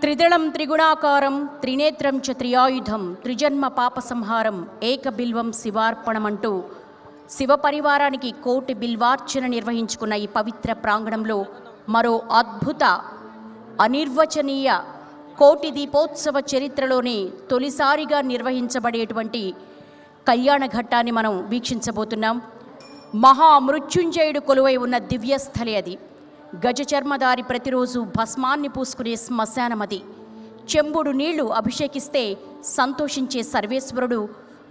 त्रिदलं त्रिगुणाकारं त्रिनेत्रं च त्रियायुधं त्रिजन्म पापसंहारं ఏకబిల్వం శివార్పణమంటూ శివ పరివారానికి కోటి బిల్వార్చన నిర్వహించుకున్న ఈ పవిత్ర ప్రాంగణంలో మరో అద్భుత అనిర్వచనీయ కోటి దీపోత్సవ చరిత్రలోనే తొలిసారిగా నిర్వహించబడేటువంటి కళ్యాణ ఘట్టాన్ని మనం వీక్షించబోతున్నాం. మహామృత్యుంజయుడు కొలువై ఉన్న దివ్యస్థలి అది. గజ చర్మదారి ప్రతిరోజు భస్మాన్ని పూసుకునే శ్మశానమది. చెంబుడు నీళ్లు అభిషేకిస్తే సంతోషించే సర్వేశ్వరుడు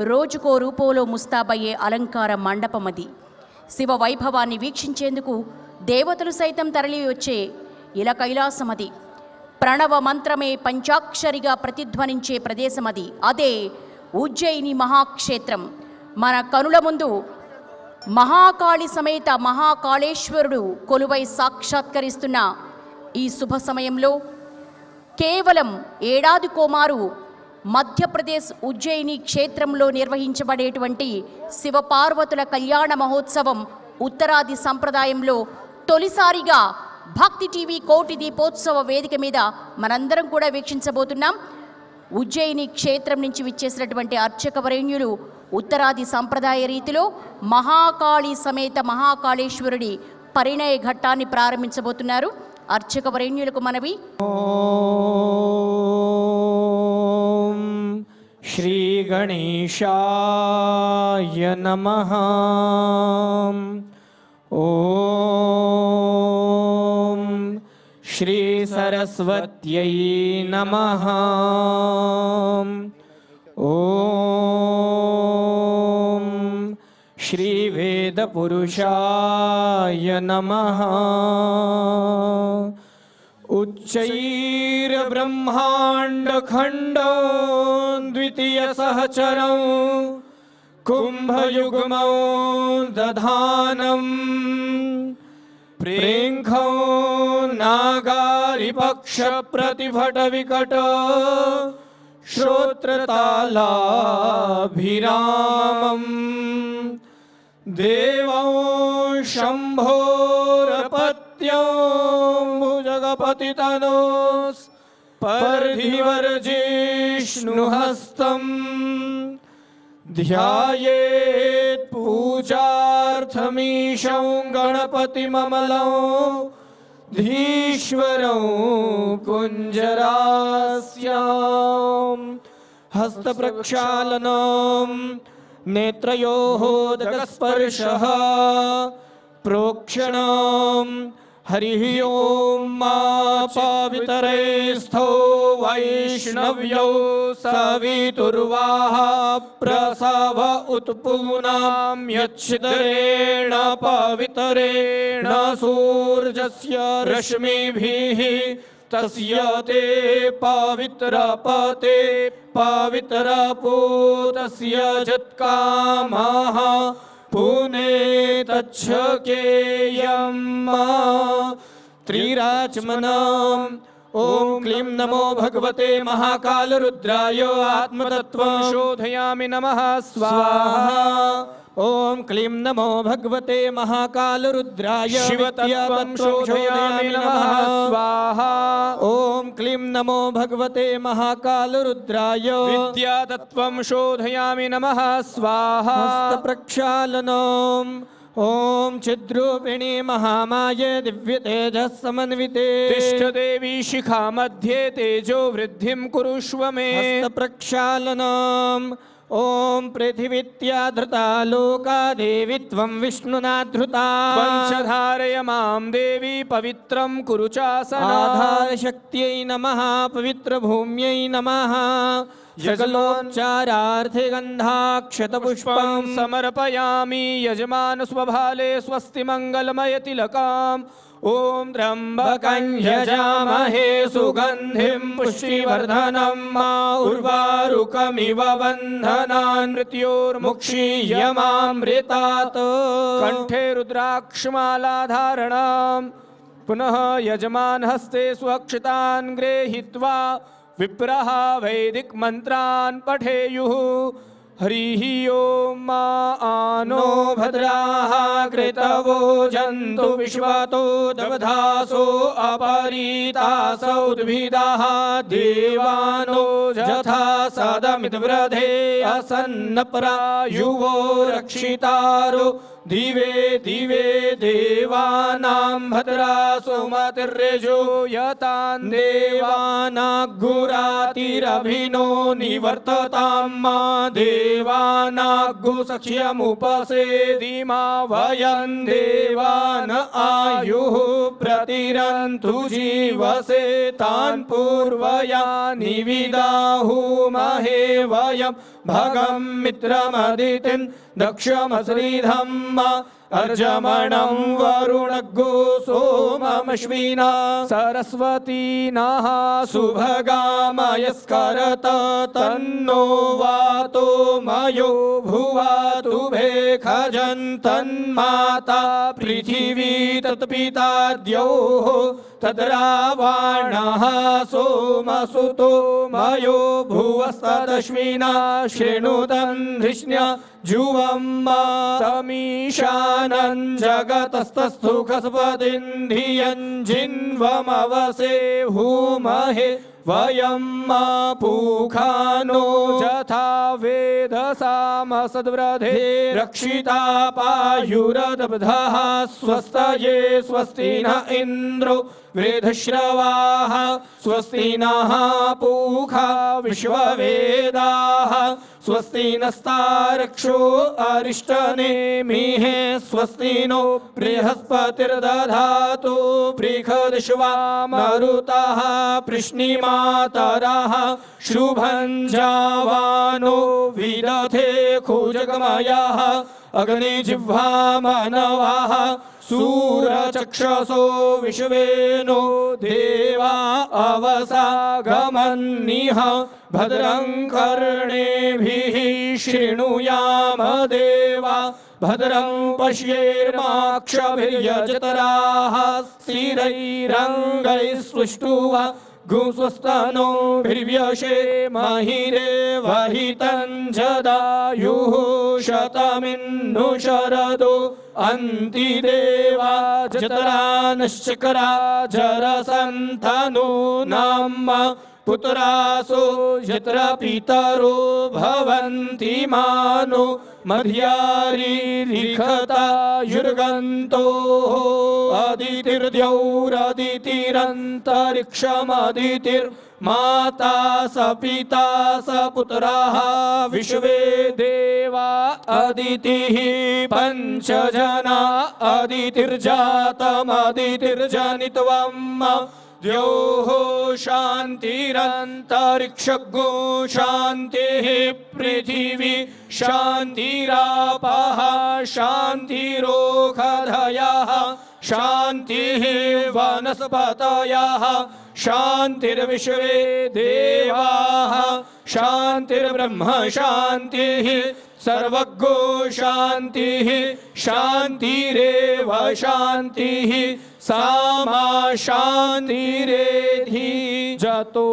రోజుకో రూపంలో ముస్తాబయ్యే అలంకార మండపమది. శివ వైభవాన్ని వీక్షించేందుకు దేవతలు సైతం తరలి వచ్చే ఇల కైలాసమది. ప్రణవ మంత్రమే పంచాక్షరిగా ప్రతిధ్వనించే ప్రదేశమది. అదే ఉజ్జయిని మహాక్షేత్రం. మన కనుల ముందు మహాకాళి సమేత మహాకాళేశ్వరుడు కొలువై సాక్షాత్కరిస్తున్న ఈ శుభ సమయంలో కేవలం ఏడాది కోమారు మధ్యప్రదేశ్ ఉజ్జయిని క్షేత్రంలో నిర్వహించబడేటువంటి శివపార్వతుల కళ్యాణ మహోత్సవం ఉత్తరాది సంప్రదాయంలో తొలిసారిగా భక్తి టీవీ కోటి దీపోత్సవ వేదిక మీద మనందరం కూడా వీక్షించబోతున్నాం. ఉజ్జయిని క్షేత్రం నుంచి విచ్చేసినటువంటి అర్చక వరేణ్యులు ఉత్తరాది సంప్రదాయ రీతిలో మహాకాళి సమేత మహాకాళేశ్వరుడి పరిణయ ఘట్టాన్ని ప్రారంభించబోతున్నారు. అర్చక వరేణ్యులకు మనవి. శ్రీ గణేశాయ నమః. ఓం శ్రీ సరస్వత్యై నమః. ఓం శ్రీ వేదపురుషాయ నమః. उच्चैर ब्रह्मांड खंडो द्वितीय सहचरं कुंभयुग्मौ दधानं प्रेंखौ नागारिपक्ष प्रतिभट विकट श्रोत्रतालाभिरामं देवं शंभोरपत्यं भुजगपतितनोस् पर्धिवर्जिष्णुहस्तं ध्यायेत् पूजार्थमीशं गणपतिममलं धीश्वरं कुञ्जरास्यां हस्तप्रक्षालनं नेत्रयोः दगस्पर्शः प्रोक्षणं हरिः ओं मा पावितरे स्थो वैष्णव्यो सवितुर्वाह प्रसव उत्पूनां यच्छितरेण पवितरेण सूर्यस्य रश्मिभिः तस्य ते पवित्रपते पवित्रपूतस्य जत्कामः पुनेतच्छकेयं त्रिराचमनम्. ओं क्लीं नमो भगवते महाकालरुद्राय आत्मतत्त्वं शोधयामि नमः स्वाहा. ओं क्लीं नमो भगवते महाकालरुद्राय शिवतत्त्वं शोधयामि नमः स्वाहा. ओं क्लीं नमो भगवते महाकालरुद्राय विद्यातत्त्वं शोधयामि नमः स्वाहा. हस्तप्रक्षालनम्. ओं चिद्रूपिणी महामाये दिव्यतेजः समन्विते तिष्ठदेवी शिखा मध्ये तेजो वृद्धिं कुरुष्व मे. हस्तप्रक्षालनम्. ओं पृथिवीत्याधृता लोका देवी त्वं विष्णुना धृता पंचधारय मां देवी पवित्रं कुरु चासना. आधारशक्त्यै नमः पवित्रभूम्यै नमः. जगलोच्चारार्थे गन्धाक्षतपुष्पं समर्पयामि यजमान स्वभाले स्वस्ति मंगलमय तिलकाम्. ओं त्र्यंबकं यजामहे सुगंधिं पुष्टिवर्धनं उर्वारुकमिव बन्धनान् मृत्योर्मुक्षीयमामृतात्. कंठे रुद्राक्षमालाधारणां पुनः यजमान हस्ते स्वक्षतान् गृहीत्वा विप्रः वैदिक मंत्रान् पठेयुः. हरिः ॐ मा आनो भद्राः कृतवो जन्तु विश्वतो दवधासो अपरीतासो उद्भिदाः देवानो यथा सदमिद्वृधे असन्नप्रायुवो रक्षितारो दिवे दिवे देवानां भद्रासो मतिर्यजो यतान् देवानाग्गुरातिरभिनो निवर्ततां मा देवानाग्गुसख्यमुपसेदिमा वयं देवान आयुः प्रतिरन्तु जीवसे तान् पूर्वया निविदाहुमहे वयं भगं मित्रमदितिं दक्षमश्रीधम्म अर्जमणं वरुणग्गो सोममश्विना सरस्वती नः सुभगामयस्करत तन्नो वातो मयो भुवातु भेखजन्तन्माता पृथिवी तत्पिता द्योः तद्रावाणः सोमसुतो मयो भुवस्तदश्विना शृणुतं धृष्ण्य जुवम् तमीशानं जगतस्तस्थुखस्पतिं धियं जिन्वमवसे हूमहे वयं पूखानो यथा वेदसामसद्वृधे रक्षिता पायुरदब्धः स्वस्तये स्वस्ति न इन्द्रो वृद्धश्रवाः स्वस्ति नः पूखा विश्ववेदाः स्वस्ति नस्तारक्षो अरिष्टनेमिः स्वस्ति नो बृहस्पतिर्दधातु बृहद्विश्वा मरुतः पृश्निमातरः शुभञ्जावानो विदधे खुजगमयः अग्निजिह्वा मनवः सूरचक्षसो विश्वेनो देवा अवसागमन्निह भद्रं कर्णेभिः शृणुयाम देवा भद्रं पश्येर्माक्षभिर्यजतराः स्थिरैरङ्गैः गुस्वस्तनो भिर्व्यशे महिरे वहितं जदायुः शतमिन्नु शरदो अन्तिदेवा जतरा नश्चकरा जरसन्तनो नाम पुत्रासो यत्र पितरो भवन्ति मानो मध्यारिखता युर्गन्तो अदितिर्द्यौरदितिरन्तरिक्षमदितिर्माता स पिता स पुत्राः विश्वे देवा अदितिः पञ्चजना अदितिर्जातमदितिर्जनित्वम् द्योः शान्तिरन्तरिक्षगो शान्तिः पृथिवी शान्तिरापः शान्तिरोषधयः शान्तिः वनस्पतयः शान्तिर्विश्वे देवाः शान्तिर्ब्रह्म शान्तिः सर्वज्ञो शान्तिः शान्तिरेव शान्तिः सामा शान्तिरेधि जतो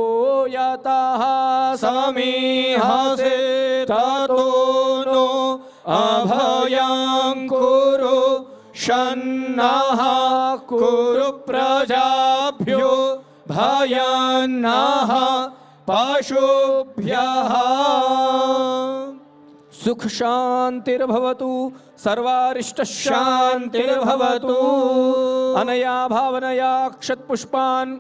यतः समीहसे ततो नो अभयं कुरु शन्नः कुरु प्रजाभ्यो भयान्नः पशुभ्यः सुख शांतिर्भवतु सर्वारिष्ट शांतिर्भवतु अनया भावनया क्षतपुष्पान्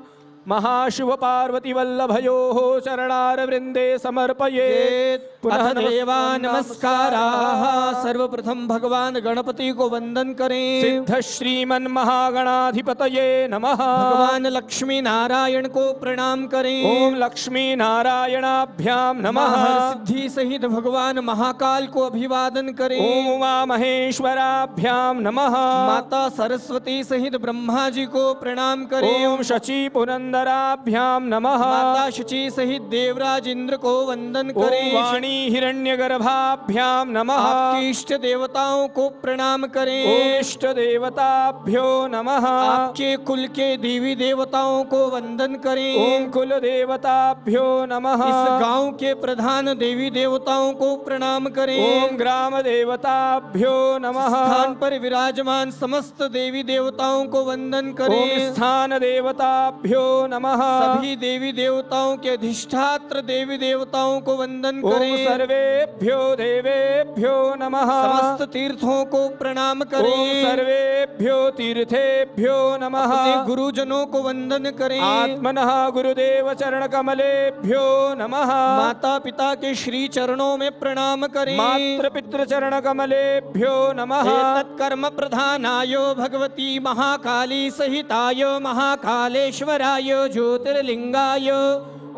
महाशिव पार्वती वल्लभयोः चरणारविन्दे समर्पयेत्। पुनः देवा नमस्काराः। सर्वप्रथम भगवान गणपति को वंदन करें। सिद्ध श्रीमन महागणाधिपतये नमः। भगवान लक्ष्मी नारायण को प्रणाम करें। ओम लक्ष्मी नारायणाभ्याम नमः। सिद्धि सहित भगवान महाकाल को अभिवादन करें। ओम उमा महेश्वराभ्याम नमः। माता सरस्वती सहित ब्रह्मा जी को प्रणाम करें। ओम शची पुनंद सुंदराभ्याम नमः। माता शुचि सहित देवराज इंद्र को वंदन ओम करें। वाणी हिरण्यगर्भाभ्याम नमः। आपके इष्ट देवताओं को प्रणाम करें। ओम इष्ट देवताभ्यो नमः। आपके कुल के देवी देवताओं को वंदन करें। ओम कुल देवताभ्यो नमः। इस गांव के प्रधान देवी देवताओं को प्रणाम करें। ओम ग्राम देवताभ्यो नमः। स्थान पर विराजमान समस्त देवी देवताओं को वंदन करें। ओम स्थान देवताभ्यो नमः। सभी देवी देवताओं के अधिष्ठात्र देवी देवताओं को वंदन ओम करें। सर्वेभ्यो देवेभ्यो नमः। समस्त तीर्थों को प्रणाम करें। ओम सर्वेभ्यो तीर्थेभ्यो नमः। अपने गुरुजनों को वंदन करें। आत्मनः गुरुदेव चरण कमलेभ्यो नमः। माता पिता के श्री चरणों में प्रणाम करें। मातृ पितृ चरण कमलेभ्यो नमः। तत्कर्म प्रधानाय भगवती महाकाली सहिताय महाकालेश्वराय ज्योतिर्लिंगाय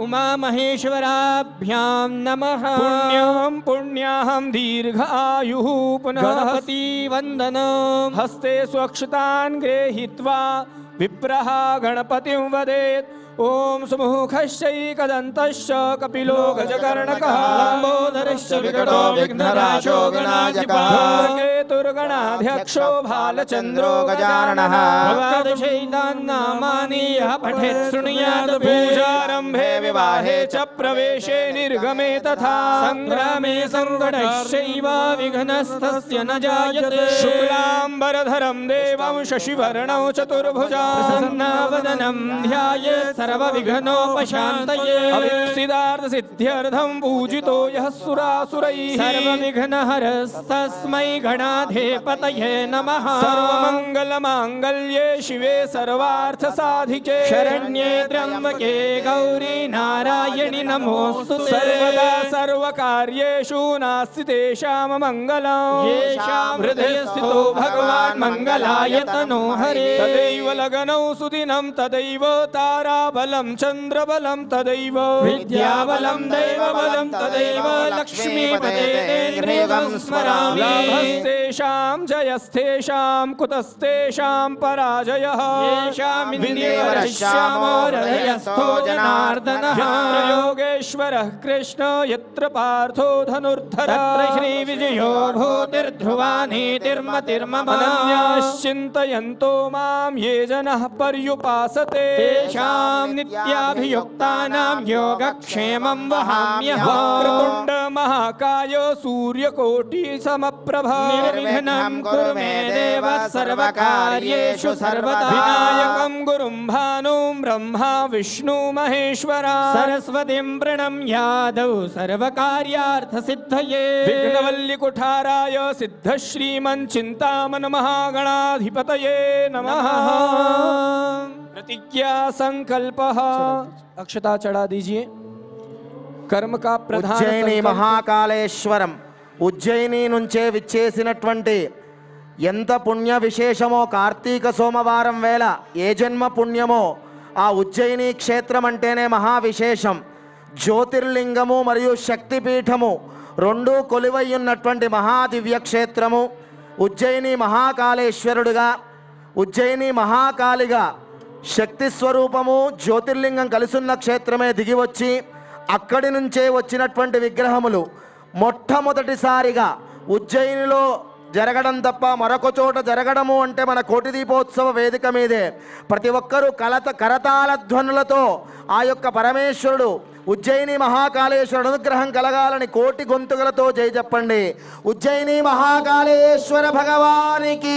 उमा महेश्वराभ्यां नमः। पुण्यं पुण्याहं दीर्घायुः पुनः गणपति वंदनम्। हस्ते स्वक्षतान् गृहीत्वा विप्रः गणपतिं वदेत्। ओम सुमुखश्चैकदन्तश्च कपिलो गजकर्णकः लंबोदरश्च विकटो विघ्नराजो गणाधिपः केतुर्गणाध्यक्षो भालचन्द्रो गजाननः। भगवद्शैतान्नामानि यः पठेत् शृणुयात् पूजारम्भे विवाहे च प्रवेशे निर्गमे तथा संग्रामे संकटश्चैव विघ्नस्तस्य न जायते। शुक्लाम्बरधरं देवं शशिवर्णौ चतुर्भुजा प्रसन्नवदनं ध्यायेत् सर्वविघ्नोपशान्तये। अभीप्सितार्थ सिद्ध्यर्थं पूजितो यः सुरासुरैः सर्वविघ्नहरस्तस्मै गणाधिपतये नमः। सर्वमङ्गलमाङ्गल्ये शिवे सर्वार्थसाधिके शरण्ये त्र्यम्बके गौरी नारायणि नमोऽस्तुते। सर्वदा सर्वकार्येषु नास्ति तेषां मङ्गलम्। येषां हृदये स्थितो भगवान् मङ्गलाय तनो हरे। तदैव लगनौ सुदिनं तदैव ताराबलं चन्द्रबलं तदैव विद्याबलं दैवबलं तदैव लक्ष्मीपते गृहं स्मरामि। लाभस्तेषां जयस्तेषां कुतस्तेषां पराजयः। येषामिन्द्रियवरश्यामो हृदयस्थो जनार्दनः। यत्र योगेश्वरः कृष्ण यत्र पार्थो धनुर्धरः। तत्र श्रीविजयो भूतिर्ध्रुवा नीतिर्मतिर्मम। अनन्याश्चिन्तयन्तो मां ये जनः पर्युपासते तेषां नित्याभियुक्तानां योगक्षेमं वहाम्यहम्। वक्रतुण्ड महाकाय सूर्यकोटि समप्रभ निर्विघ्नं कुरु मे देव सर्वकार्येषु सर्वदा। विनायकं गुरुं भानुं ब्रह्मा विष्णु महेश्वरा सरस्वतीं प्रणम्यादौ सर्वकार्यार्थसिद्धये। विघ्नवल्लिकुठाराय सिद्धश्रीमन् चिन्तामन महागणाधिपतये नमः। प्रतिज्ञा संकल्प अक्षता चढ़ा दीजिए। कर्म का प्रधान ఉజ్జయిని మహాకాళేశ్వరం ఉజ్జయిని నుంచే విచ్చేసినటువంటి ఎంత పుణ్య విశేషమో కార్తీక సోమవారం వేళ ఏ జన్మ పుణ్యమో ఆ ఉజ్జయిని క్షేత్రం అంటేనే మహా విశేషం. జ్యోతిర్లింగము మరియు శక్తిపీఠము రెండు కొలువై ఉన్నటువంటి మహాదివ్య క్షేత్రము. ఉజ్జయిని మహాకాళేశ్వరుడుగా ఉజ్జయిని మహాకాళిగా శక్తి స్వరూపము జ్యోతిర్లింగం కలిసున్న క్షేత్రమే దిగి వచ్చి అక్కడి నుంచే వచ్చినటువంటి విగ్రహములు మొట్టమొదటిసారిగా ఉజ్జయినిలో జరగడం తప్ప మరొక చోట జరగడము అంటే మన కోటి దీపోత్సవ వేదిక మీదే ప్రతి ఒక్కరూ కరతాళ ధ్వనులతో ఆ యొక్క పరమేశ్వరుడు ఉజ్జయిని మహాకాళేశ్వరుడు అనుగ్రహం కలగాలని కోటి గొంతుకలతో జై చెప్పండి. ఉజ్జయిని మహాకాళేశ్వర భగవానికి,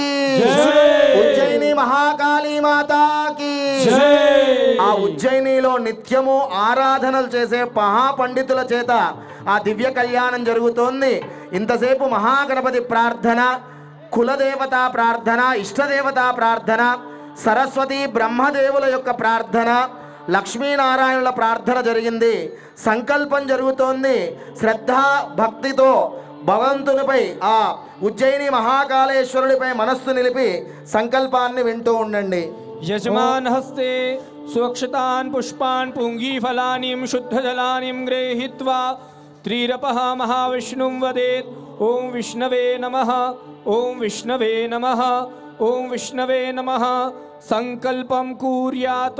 ఉజ్జయిని మహాకాళీ మాతాకి. ఆ ఉజ్జయినిలో నిత్యము ఆరాధనలు చేసే మహాపండితుల చేత ఆ దివ్య కళ్యాణం జరుగుతోంది. ఇంతసేపు మహాగణపతి ప్రార్థన, కులదేవతా ప్రార్థన, ఇష్టదేవతా ప్రార్థన, సరస్వతి బ్రహ్మదేవుల యొక్క ప్రార్థన, లక్ష్మీనారాయణుల ప్రార్థన జరిగింది. సంకల్పం జరుగుతోంది. శ్రద్ధ భక్తితో భగవంతునిపై ఆ ఉజ్జయిని మహాకాళేశ్వరుడిపై మనస్సు నిలిపి సంకల్పాన్ని వింటూ ఉండండి. यजमान हस्ते स्वक्षतान् पुष्पान् पुङ्गीफलानीं शुद्धजलानीं गृहीत्वा त्रिरपः महाविष्णुं वदेत्. ओं विष्णवे नमः, ओं विष्णवे नमः, ओं विष्णवे नमः. संकल्पं कुर्यात्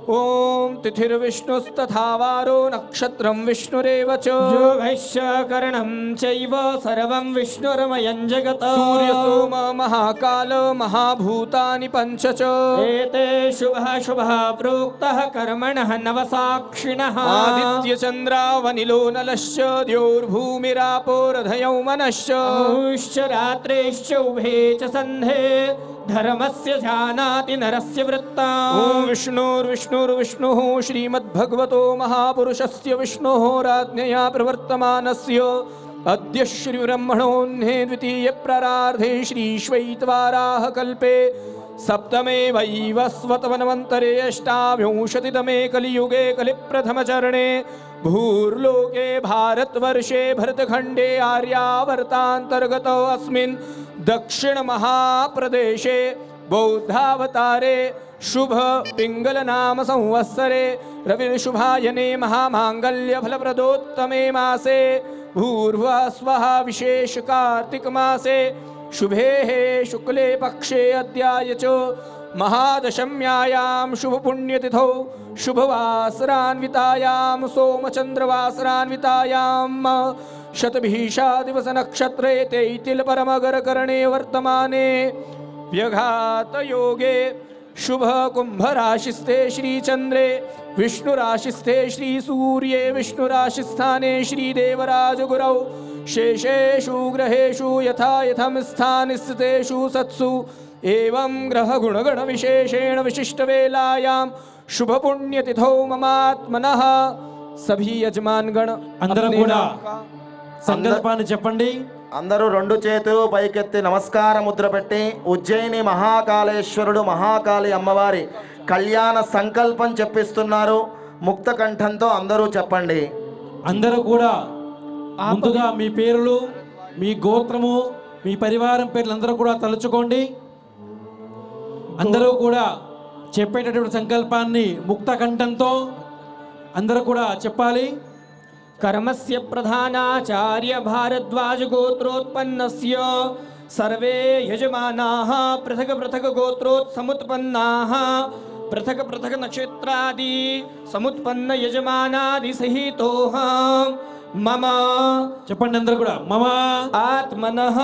ॐ तिथिर्विष्णुस्तथा वारो नक्षत्रं विष्णुरेव च योगश्च करणं चैव सर्वं विष्णुर्मयं जगत् सूर्यसोम महाकाल महाभूतानि पञ्च च एते शुभः प्रोक्तः कर्मणः नवसाक्षिणः आदित्यचन्द्रावनिलो नलश्च द्योर्भूमिरापोरधयौ मनश्च अमुश्च रात्रेश्च उभे च सन्धे धर्मस्य जानाति नरस्य वृत्ताम् ॐ विष्णुर्विष्णुर्विष्णुः श्रीमद्भगवतो महापुरुषस्य विष्णोः राज्ञया प्रवर्तमानस्य अद्य श्रीब्रह्मणोऽह्ने द्वितीये प्रारार्धे श्रीश्वैतवाराह कल्पे सप्तमे वैवस्वतमन्वन्तरे अष्टाविंशतितमे कलियुगे कलिप्रथमचरणे भूर्लोके भारतवर्षे भरतखण्डे आर्यावर्तान्तर्गतो अस्मिन् दक्षिणमहाप्रदेशे बौद्धावतारे शुभ पिङ्गलनाम संवत्सरे रविशुभायने महामाङ्गल्यफलप्रदोत्तमे मासे भूर्भुवः विशेष कार्तिकमासे शुभेः शुक्ले पक्षे अद्याय च महादशम्यायां शुभपुण्यतिथौ शुभवासरान्वितायां सोमचन्द्रवासरान्वितायां शतभिषादिवसनक्षत्रे तैतिलपरमगरकरणे वर्तमाने व्यघातयोगे शुभकुम्भराशिस्थे श्रीचन्द्रे विष्णुराशिस्थे श्रीसूर्ये विष्णुराशिस्थाने श्रीदेवराजगुरौ शेषेषु ग्रहेषु यथा यथं स्थानस्थितेषु सत्सु एवं ग्रहगुणगणविशेषेण विशिष्टवेलायां शुभपुण्यतिथौ ममात्मनः सभी यजमानगण అందరూ కూడా సంకల్పాన్ని చెప్పండి. అందరూ రెండు చేతులు పైకెత్తి నమస్కార ముద్ర పెట్టి ఉజ్జయిని మహాకాళేశ్వరుడు మహాకాళి అమ్మవారి కళ్యాణ సంకల్పం చెప్పిస్తున్నారు. ముక్త కంఠంతో అందరూ చెప్పండి. అందరూ కూడా ముందుగా మీ పేర్లు, మీ గోత్రము, మీ పరివారం పేర్లు అందరూ కూడా తలుచుకోండి. అందరూ కూడా చెప్పేటటువంటి సంకల్పాన్ని ముక్త కంఠంతో అందరూ కూడా చెప్పాలి. कर्मस्य प्रधानाचार्य भारद्वाज गोत्रोत्पन्नस्य सर्वे यजमानाः पृथक पृथक गोत्रोत्समुत्पन्नाः पृथक पृथक नक्षत्रादि समुत्पन्न यजमानादि सहितोः मम చెప్పండి అందరూ కూడా మమ आत्मनः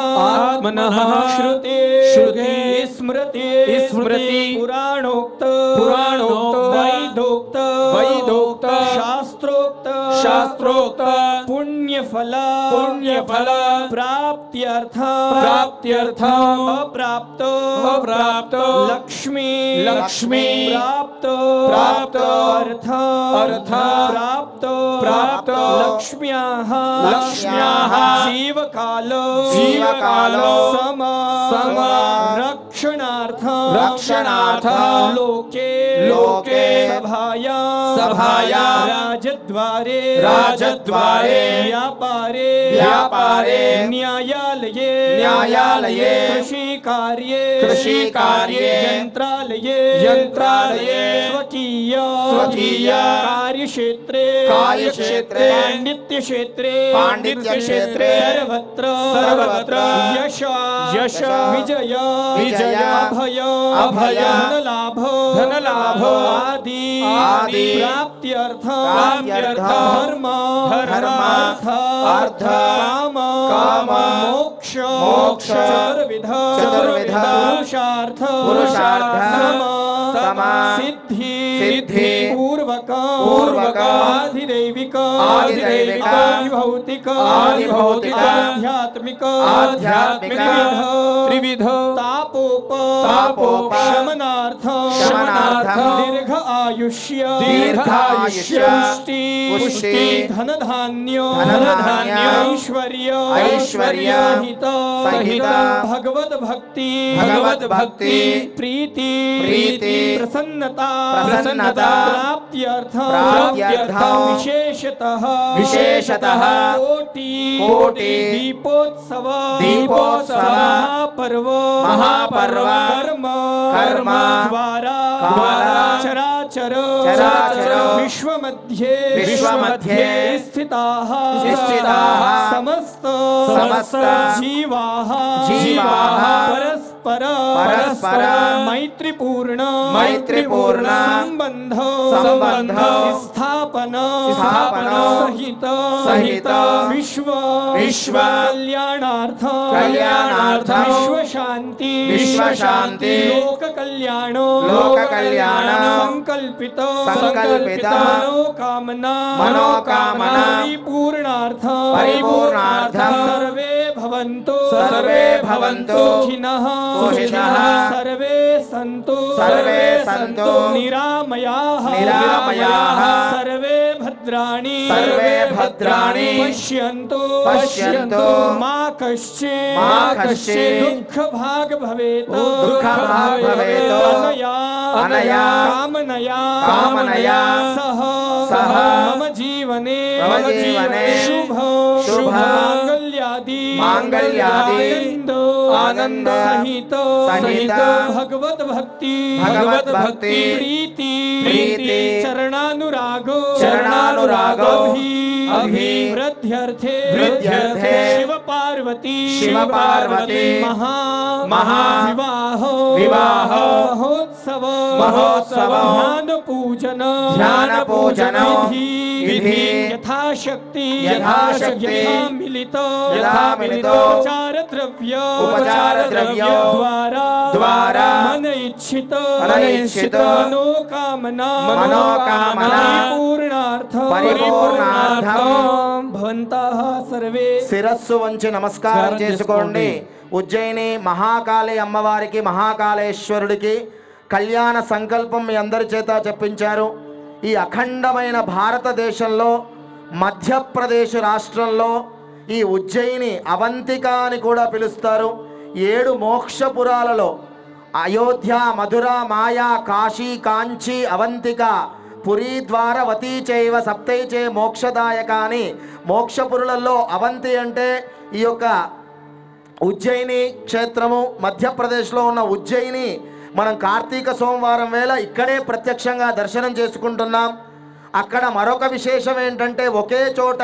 श्रुति श्रुति स्मृति स्मृति पुराणोक्त वैदोक्त शास्त्रोक्त पुण्यफल प्राप्त्यर्थ अप्राप्त लक्ष्मी प्राप्त अर्थ प्राप्त लक्ष्म्याः जीवकाल सम रक्षणार्थ लोके सभाया राजद्वारे व्यापारे न्यायालये कृषिकार्ये यंत्रालये स्वकीय कार्यक्षेत्रे पांडित्यक्षेत्रे सर्वत्र यश विजय अभय धनलाभ आदि प्राप्त्यर्थ धर्म अर्थ काम मोक्ष चतुर्विध पुरुषार्थ सम सिद्धि पूर्वक आधिदैविक भौतिक आध्यात्मिक त्रिविध तापोप शमनार्थ दीर्घ आयुष्य पुष्टि धन धान्य ऐश्वर्य सहित भगवत भक्ति प्रीति प्रसन्नता प्राप्त्यर्थ विशेषतः कोटि दीपोत्सव महापर्व कर्म द्वारा चराचर विश्वमध्ये स्थिताः समस्त जीवाः परस्पर परस्पर मैत्रीपूर्ण संबंध स्थापन सहित विश्व कल्याणार्थ विश्व शांति लोक कल्याण संकल्पित मनोकामना परिपूर्णार्थ सर्वे भवन्तु सुखिनः सर्वे सन्तु निरामयाः सर्वे भद्राणि पश्यन्तु मा कश्चित् दुःखभाग् भवेत् अनया कामनया सह मम जीवने शुभ मांगल्यादि आनंद सहित भगवत भक्ति प्रीति चरणानुराग वृद्ध्यर्थे शिव पार्वती महा विवाह महोत्सव ध्यान पूजन विधि यथाशक्ति मिलित उपचार द्रव्य द्वारा मन इच्छित मनोकामना परिपूर्णार्थं भवन्तः सर्वे శిరస్సు వంచి నమస్కారం చేసుకోండి. ఉజ్జయిని మహాకాళి అమ్మవారికి మహాకాళేశ్వరుడికి కళ్యాణ సంకల్పం మీ అందరి చేత చెప్పించారు. ఈ అఖండమైన భారతదేశంలో మధ్యప్రదేశ్ రాష్ట్రంలో ఈ ఉజ్జయిని అవంతిక అని కూడా పిలుస్తారు. 7 మోక్షపురాలలో అయోధ్య, మధుర, మాయా, కాశీ, కాంచీ, అవంతిక, పురీ, ద్వారవతీ చైవ సప్తైచే మోక్షదాయకాని మోక్షపురులలో అవంతి అంటే ఈ యొక్క ఉజ్జయిని క్షేత్రము. మధ్యప్రదేశ్లో ఉన్న ఉజ్జయిని మనం కార్తీక సోమవారం వేళ ఇక్కడే ప్రత్యక్షంగా దర్శనం చేసుకుంటున్నాం. అక్కడ మరొక విశేషం ఏంటంటే ఒకే చోట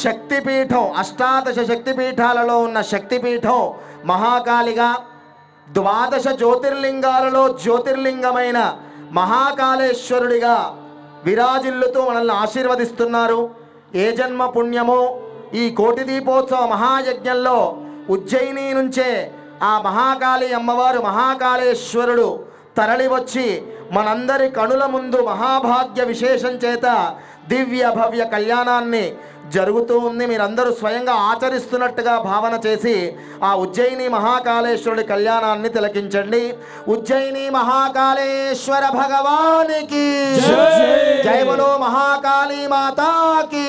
శక్తిపీఠం, 18 శక్తిపీఠాలలో ఉన్న శక్తిపీఠం మహాకాళిగా, 12 జ్యోతిర్లింగాలలో జ్యోతిర్లింగమైన మహాకాళేశ్వరుడిగా విరాజిల్లుతూ మనల్ని ఆశీర్వదిస్తున్నారు. ఏ జన్మ పుణ్యమో ఈ కోటి దీపోత్సవ మహాయజ్ఞంలో ఉజ్జయిని నుంచే ఆ మహాకాళి అమ్మవారు, మహాకాళేశ్వరుడు తరలి వచ్చి మనందరి కనుల ముందు మహాభాగ్య విశేషం చేత దివ్య భవ్య కళ్యాణాన్ని జరుగుతూ ఉంది. మీరందరూ స్వయంగా ఆచరిస్తున్నట్టుగా భావన చేసి ఆ ఉజ్జయిని మహాకాళేశ్వరుడి కళ్యాణాన్ని తిలకించండి. ఉజ్జయిని మహాకాళేశ్వర భగవానికి జై బలో మహాకాళీ మాతాకి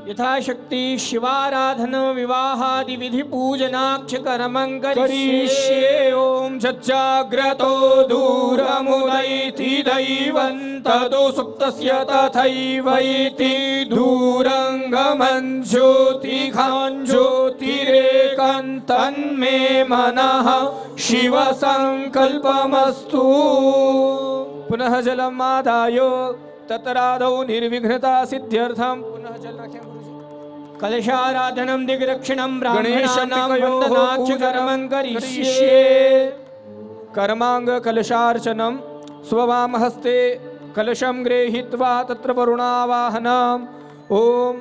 यथाशक्ति शिवाराधन विवाहादि विधि पूजनाक्ष कर्मं करिष्ये। ओम सज्जाग्रतो दूरमुदैति दैवन्तदो सुप्तस्य तथैवैति दूरंगमं ज्योतिखां ज्योतिरेकन्तन्मे मनः शिव संकल्पमस्तु। पुनः जलम् आदाय तत्रादौ निर्विघ्नता सिद्ध्यर्थं पुनः जल रखें गुरुजी। कलशाराधनं दिग्दक्षिणं ब्राह्मणानां वन्दनाच्च कर्मं करिष्ये। कर्मांग कलशार्चनं स्ववामहस्ते कलशं गृहीत्वा तत्र वरुणावाहनम् ओम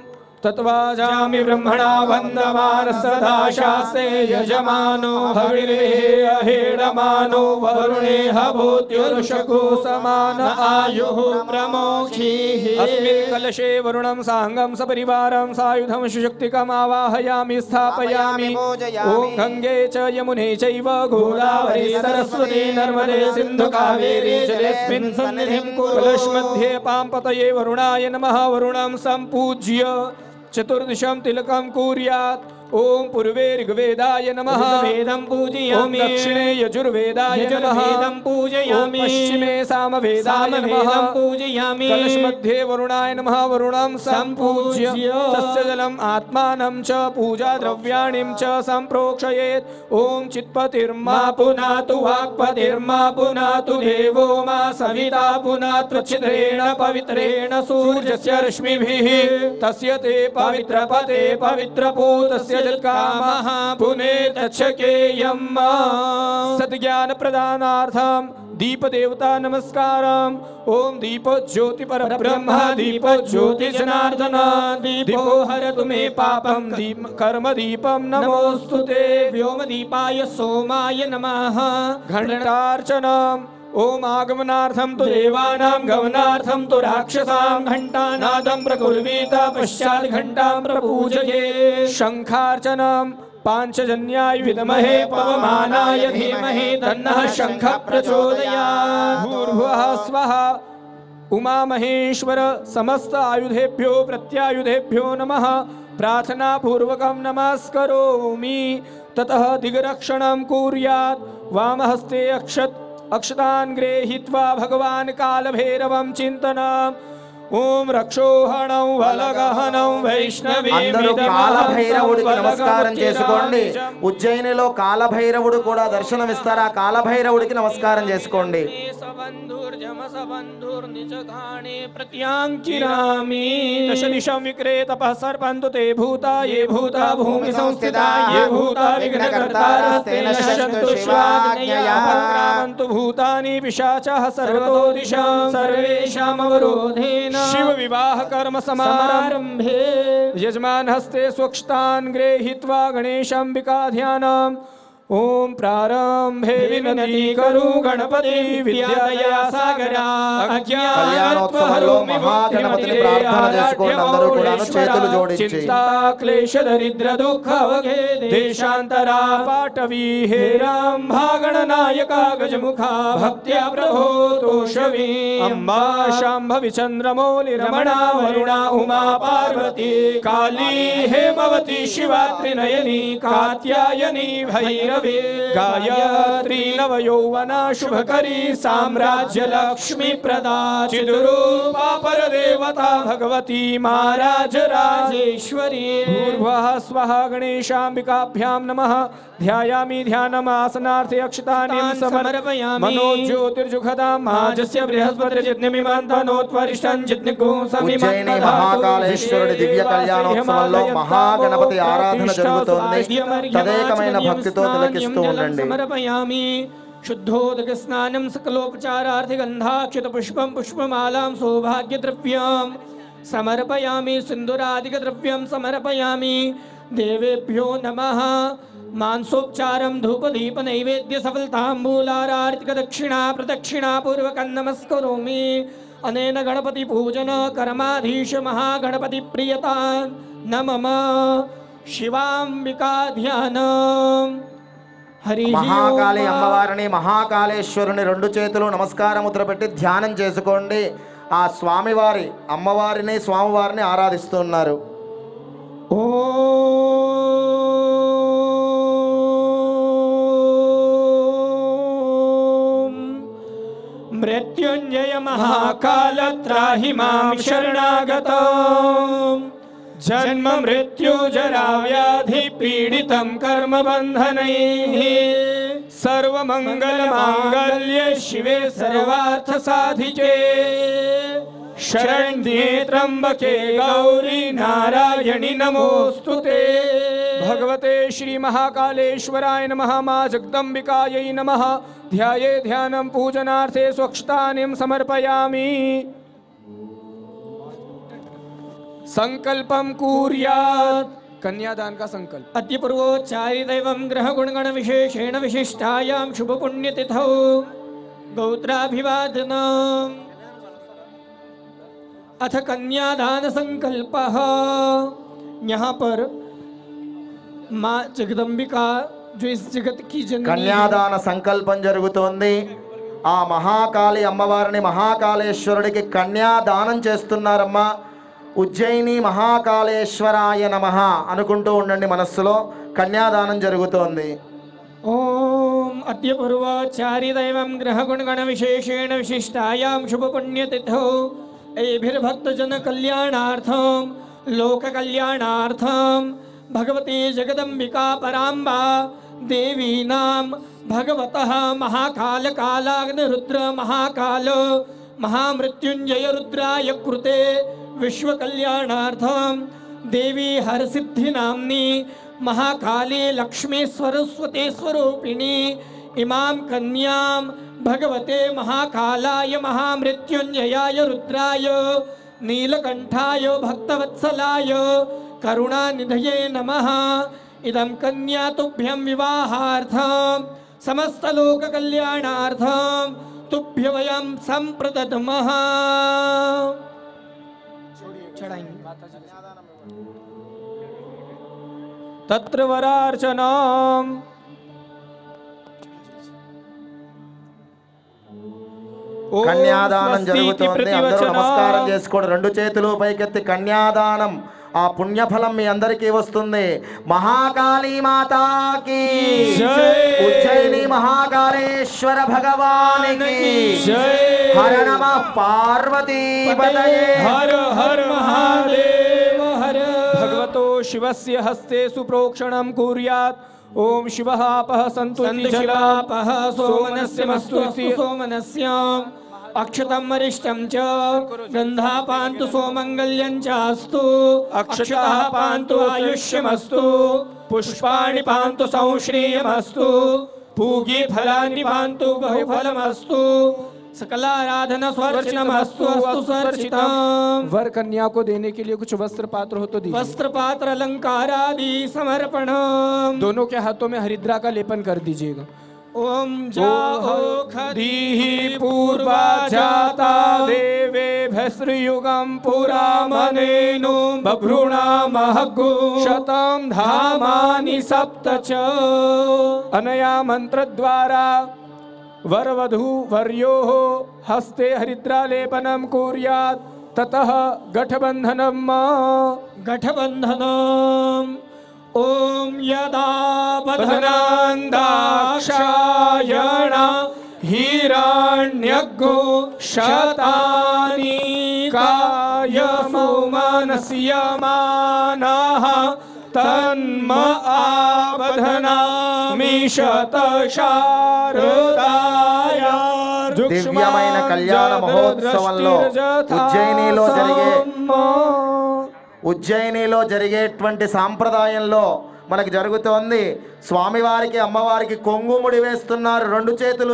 तत्वाजामि ब्रह्मणा वन्दमान सदा शास्ते यजमानो हविर्वेः अहेडमानो वरुणेह भूत्युर्षको समान आयुः प्रमोक्षीः। अस्मिन् कलशे वरुणं साङ्गं सपरिवारं सायुधं सुशक्तिकम् आवाहयामि स्थापयामि। ॐ गङ्गे च यमुने चैव गोदावरी सरस्वती नर्मदे सिन्धु कावेरी जलेऽस्मिन् सन्निधिं कुरु। कलशमध्ये पांपतये वरुणाय नमः। वरुणं सम्पूज्य चतुर्दिशं तिलकं कुर्यात्। ओम पूर्वे ऋग्वेदाय नमः वेदं पूजयामि। दक्षिणे यजुर्वेदाय नमः वेदं पूजयामि। पश्चिमे सामवेदाय नमः पूजयामि। कलशमध्ये वरुणाय नमः वरुणं सम्पूज्य तस्य जलम् आत्मानं च पूजा द्रव्याणि च सम्प्रोक्षयेत्। ओम चित्पतिर्मा पुनातु वाक्पतिर्मा पुनातु देवो मा सविता पुनातु छिद्रेण पवित्रेण सूर्यस्य रश्मिभिः तस्य ते पवित्रपते पवित्रपूतस्य यजत्कामः पुनेत चकेयम् सद्ज्ञान प्रदानार्थम दीप देवता नमस्कारम ओम दीपो ज्योति परब्रह्म दीपो ज्योति जनार्दन दीपो हरतु मे पापम दीप कर्म दीपम नमोस्तुते व्योम दीपाय सोमाय नमः घंटार्चनम ओम आगमनार्थम तो देवानां गमनार्थम तो राक्षसां घंटानादं प्रकुर्वीत पश्चात् घंटां प्रपूजये शंखार्चनम पांचजन्याय विद्महे पवमानाय धीमहि तन्नः शंखः प्रचोदयात् भूर्भुवः स्वः उमा महेश्वर समस्त आयुधेभ्यो प्रत्यायुधेभ्यो नमः प्रार्थना पूर्वकं नमस्करोमि ततः दिग्रक्षणं कुर्यात् वामहस्ते अक्षतान् गृहीत्वा भगवान् कालभैरवं चिन्तनम् ओम रक्षोहणं वलगहनं వైష్ణవీ అందరూ కాలభైరవుడికి నమస్కారం చేసుకోండి. ఉజ్జయినిలో కాలభైరవుడు కూడా దర్శనమిస్తారు. ఆ కాలభైరవుడికి నమస్కారం చేసుకోండి. దశదిశం విక్రే తపః సర్పంతు తే భూతా ఏ భూతా భూమి సంస్థితా ఏ భూతా విఘ్నకర్తారస్తే నశ్యంతు స్వాజ్ఞయా సంక్రామంతు భూతాని పిశాచః సర్వతో దిశాం సర్వేషాం అవరోధేన शिव विवाह कर्म समारंभे यजमान हस्ते स्वक्षतान् गृहीत्वा गणेशाम्बिका ध्यानम् ओम प्रारंभे विनती करू गणपति विद्यादया सागरा కళ్యాణోత్సవంలో మహాగణపతిని ప్రార్థన చేసుకోండి. అందరూ కూడా చేతులు జోడించి चिंता क्लेश दरिद्र दुख वगे देशांतरा पाटवी हे राम भागणनायका गजमुखा भक्त्या प्रभो तोषवी अम्बा शांभवी चंद्रमौलि रमणा वरुणा उमा पार्वती काली हेमवती शिवा त्रिनयनी कात्यायनी भैरवी गायत्री नवयौवना शुभकरी साम्राज्य लक्ष्मी प्रदा चिद्रूपा परदेवता भगवती महाराज राजेश्वरी भूर्भुवः स्वः गणेशाम्बिकाभ्यां नमः ध्यायामि ध्यानमासनार्थे अक्षतानि समर्पयामि मनोज्योतिर्जुखदां महाजस्य बृहस्पतिर्जित्निमिमन्तनोत्वरिष्ठं जित्निकुं ఉజ్జయిని మహాకాళేశ్వరుడి దివ్య కళ్యాణోత్సవంలో మహాగణపతి ఆరాధన జరుగుతోంది. తదేకమైన భక్తితో తిలకిస్తూ ఉండండి. సమర్పయామి शुद्धोदक स्नानं सकलोपचारार्थे गंधाक्षत पुष्पं पुष्पमालां सौभाग्य द्रव्यं समर्पयामि सिंदूरादिक द्रव्यं समर्पयामि देवेभ्यो नमः मांसोपचारं धूपदीप नैवेद्य सफलतांबूलारार्तिक दक्षिणा प्रदक्षिणा पूर्वकं नमस्करोमि अनेन गणपति पूजन कर्माधीश महागणपति प्रियता नमः शिवांबिका ध्यानम् మహాకాళి అమ్మవారిని మహాకాళేశ్వరుని రెండు చేతులు నమస్కార ముద్ర పెట్టి ధ్యానం చేసుకోండి. ఆ స్వామివారి అమ్మవారిని స్వామివారిని ఆరాధిస్తున్నారు. ఓం మృత్యుంజయ మహాకాల త్రాహి మాం శరణాగతం जन्म मृत्यु जरा व्याधि पीडितं कर्म बंधनैः सर्वमंगल मांगल्ये शिवे सर्वार्थ साधिके शरण्ये त्र्यंबके गौरी नारायणि नमोस्तुते भगवते श्री महाकालेश्वराय नमः मां जगदंबिकायै नमः ध्याये ध्यानं पूजनार्थे स्वक्षतानिं समर्पयामि संकल्पम कुर्यात् कन्यादान का संकल्प अद्य पूर्वोच्चारि दैवं ग्रह गुणगण विशेषेण विशिष्टायां शुभ पुण्यतिथौ गौत्राभिवादनम् अथ कन्यादान संकल्पः। यहाँ पर माँ जगदंबिका जो इस जगत की जननी కన్యాదాన సంకల్పం జరుగుతోంది. ఆ మహాకాళి అమ్మవారిని మహాకాళేశ్వరుడికి కన్యాదానం చేస్తున్నారమ్మా. ఉజ్జయిని మహాకాళేశ్వరాయ నమః అనుకుంటూ ఉండండి. మనస్సులో కన్యాదానం జరుగుతోంది. ओम अद्य पूर्वोच्चारि दैवं ग्रह गुणगण विशेषेण विशिष्टायां शुभ पुण्यतिथौ एभिर्भक्तजन कल्याणार्थं लोक कल्याणार्थं भगवती जगदंबिका पराम्बा देवीनां भगवतः महाकाल कालाग्नि रुद्र महाकाल महामृत्युंजय रुद्राय कृते विश्व कल्याणार्थं देवी हरसिद्धिनाम्नी महाकाली लक्ष्मी सरस्वती स्वरूपिणी इमां कन्यां भगवते महाकालाय महामृत्युंजयाय रुद्राय नीलकंठाय भक्तवत्सलाय करुणानिधये नमः। इदं कन्या तुभ्यं विवाहार्थं समस्तलोककल्याणार्थं तुभ्य वयं संप्रदद्मः। तत्र वरार्चनाम् కన్యాదానం జరుగుతోంది. అందరూ నమస్కారం చేసుకోండి. రెండు చేతులు పైకెత్తి కన్యాదానం ఆ పుణ్యఫలం మీ అందరికీ వస్తుంది. మహాకాళీ మాతాకి ఉజ్జయిని మహాకాళేశ్వర భగవానికి హర నమః పార్వతీపతయే हर हर महादेव हर। भगवतो शिवस्य हस्ते सुप्रोक्षणं कुर्यात्। ओम शिवः आपः सन्तु सन्तशिवापः सोमनस्यमस्तु सोमनस्याम् अक्षतं वरिष्ठं च गन्धापान्तु सोमङ्गल्यं च अस्तु। अक्षताः पान्तु आयुष्यमस्तु पुष्पाणि पान्तु संश्रियमस्तु पूगी फलानि पान्तु बहुफलमस्तु सकलाराधना स्वर्चितमस्तु अस्तु स्वर्चितम्। वर कन्या को देने के लिए कुछ वस्त्र पात्र हो तो दीजिए। वस्त्र पात्र अलंकारादि समर्पणम्। दोनों के हाथों में हरिद्रा का लेपन कर दीजिएगा। ओम जाओ दीहि पूर्वा जाता देवे भस्रयुगं पुरा मनेनु बभ्रूणामहगु शतं धामानि सप्त च। अनया मंत्र द्वारा वरवधू वर्योः हस्ते हरिद्रालेपनं कुर्यात्। ततः गठबन्धनम् ओम यदा बधनान्दाक्षायण हिरण्यग्गो शतानि कायमौमनस्यमानः तन्म आबधनामि शतशारदाय। దివ్యమైన కళ్యాణ మహోత్సవంలో ఉజ్జయినిలో జరిగేటువంటి సాంప్రదాయంలో మనకి జరుగుతోంది. స్వామివారికి అమ్మవారికి కొంగుముడి వేస్తున్నారు. రెండు చేతులు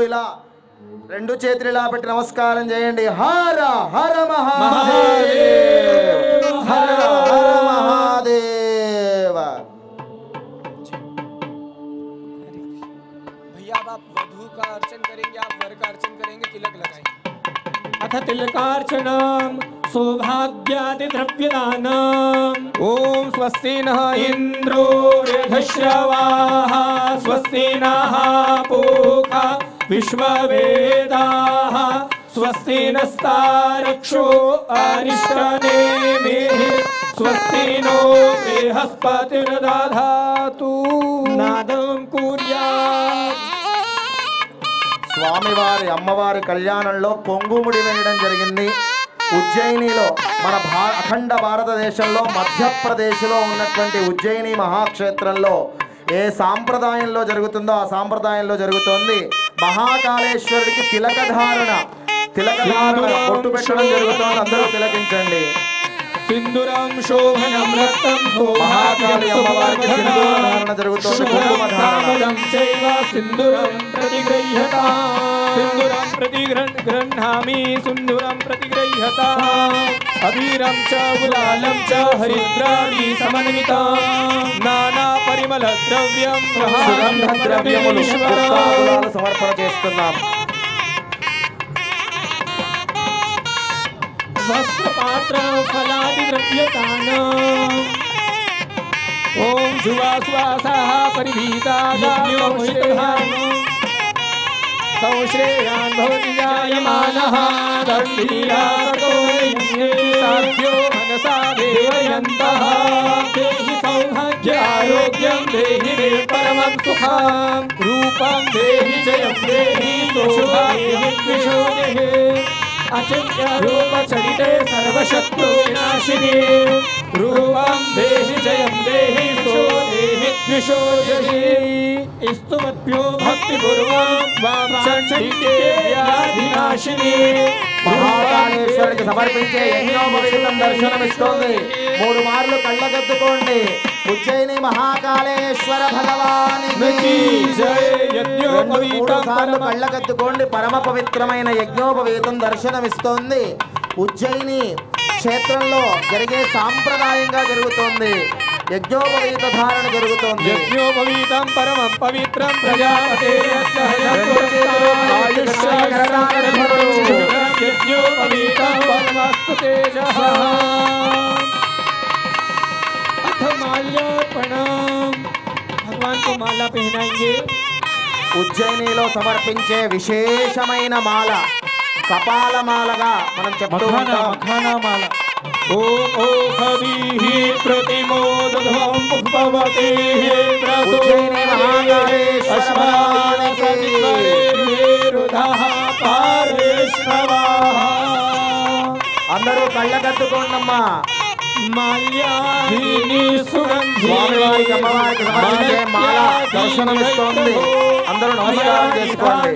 ఇలా పెట్టి నమస్కారం చేయండి. హర హర మహాదేవ్ హర హర మహాదేవ। भैया अब आप वधू का अर्चन करेंगे, आप वर का अर्चन करेंगे, तिलक लगाएंगे। अथ तिलकार्चनम् सौभाग्यादि द्रव्यदानम्। ओम स्वस्ति नः इंद्रो यधश्रवाः स्वस्ति नः पूषा विश्ववेदाः स्वस्ति नस्तारक्षो अरिष्टनेमिः स्वस्ति नो बृहस्पतिर्दधातु। नादं कुर्यात्। స్వామివారి అమ్మవారి కళ్యాణంలో కొంగుముడి వేయడం జరిగింది. ఉజ్జయినిలో మన అఖండ భారతదేశంలో మధ్యప్రదేశ్లో ఉన్నటువంటి ఉజ్జయిని మహాక్షేత్రంలో ఏ సాంప్రదాయంలో జరుగుతుందో ఆ సాంప్రదాయంలో జరుగుతోంది. మహాకాళేశ్వరుడికి తిలకధారణ బొట్టు పెట్టడం జరుగుతోంది. అందరూ తిలకించండి. सिंदूरं शोभनं रक्तं మహాకాళి అమ్మవారికి సింధూరధారణ జరుగుతోంది. కుంకుమ ధారణ सिंदूरं प्रतिगृह्यता सिंदूरं प्रतिगृह्णामि सिंदूरं प्रतिगृह्यता अबीरं च गुलालं च हरिद्राणि समन्विता नाना परिमल द्रव्यं సుగంధద్రవ్యములు పుష్పాలు సమర్పణ చేస్తున్నాం. वस्त्रपात्र फलादि द्रव्यदानम्। ओम जुवास्वासाः परिभीताः संश्रेयान् भवति जायमानः दण्डीयासको साध्यो मनसा देवयन्तः देहि सौभाग्यारोग्यं देहि मे परमं सुखं रूपं देहि जयं देहि सौभाग्यं देहि अचिन्त्य रूप चरिते सर्वशत्रु विनाशिनी रूपं देहि जयं देहि सो देहि द्विषोजहि स्तुवद्भ्यो भक्तिपूर्वं व्याधिनाशिनी మహాకాళేశ్వరుడికి సమర్పించే యజ్ఞోపవీతం దర్శనమిస్తోంది. 3 మార్లు కళ్ళగద్దుకోండి. ఉజ్జయిని మహాకాళేశ్వర భగవానికి జై. 3 సార్లు కళ్ళగద్దుకోండి. పరమ పవిత్రమైన యజ్ఞోపవీతం దర్శనమిస్తోంది. ఉజ్జయిని క్షేత్రంలో జరిగే సాంప్రదాయంగా జరుగుతోంది. యజ్ఞోపవీత ధారణ జరుగుతోంది. యజ్ఞోపవీతం పరమం పవిత్రం ప్రజాపతే यज्ञोपवीतं परमस्तु तेजः। अथ माल्यार्पणम्। भगवान को माला पहनाएंगे। ఉజ్జయినిలో సమర్పించే విశేషమైన మాల కపాల మాలగా మనం చెప్తూ ఉంటాం. మఖానామాల. ఓం ఓహదీః ప్రతిమోదధం పుష్పవతేః ఉజ్జయిని మహాకాళేశ్వర భగవానికి అందరూ కళ్ళగద్దుకోండమ్మా. స్వామివారికి అమ్మవారికి సమర్పించే మాల దర్శనమిస్తోంది. అందరూ నమస్కారం చేసుకోండి.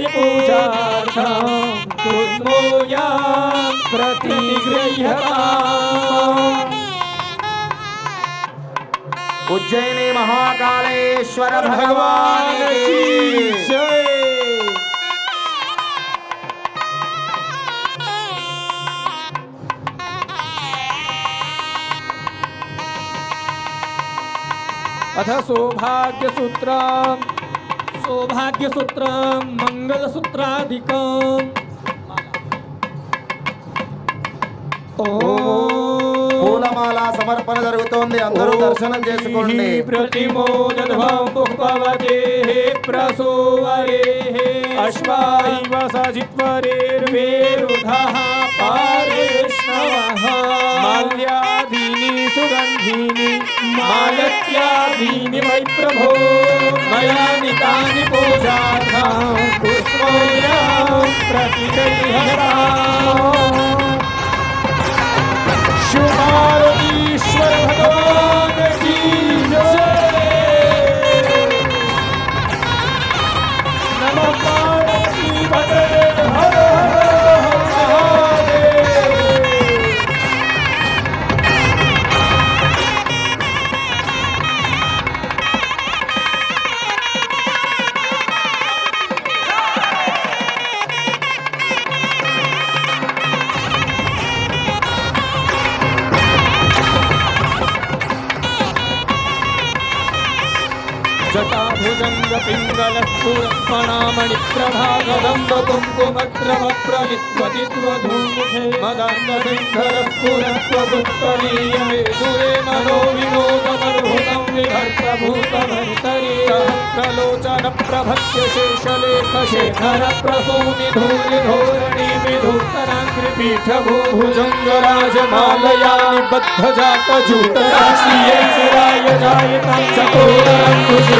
ఉజ్జయిని మహాకాళేశ్వర భగవానికి జై. अथ सौभाग्यसूत्रम् सौभाग्यसूत्रम् मंगलसूत्राधिकम्। పూలమాల సమర్పణ జరుగుతోంది. అందరూ దర్శనం చేసుకోండి. ప్రతిమోదధ్వం పుష్పవతేః ప్రసూవరేః అశ్వాయివ సజిత్వరేర్వేరుధః పారేష్ణవః మాల్యాదీని సుగంధీని మాలత్యాదీని వై ప్రభో మయాని తాని పూజార్థం పుష్పోయాం ప్రతిగృహ్యతాం। शुभारतीश्वर भगवान की जय। नमः पार्वतीपते हर हर महादेव। जटाभुजंग पिंगल स्फुरत्मणामणि प्रभागदंब कुंकुमद्रवप्रलिप्वतित्वधूमुखे मदान्ध सिंहर स्फुरत्वदुत्तरीयमे दूरे मनो विनोदमर्हुतं विभर्तभूतभर्तरि सहस्रलोचन प्रभस्य शेषलेख शेखर प्रसूनि धूलि धोरणि विधूतराङ्घ्रिपीठभूभुजंग राजमालया निबद्धजात जूटराशिये शिराय जायतां चकोररङ्कुशे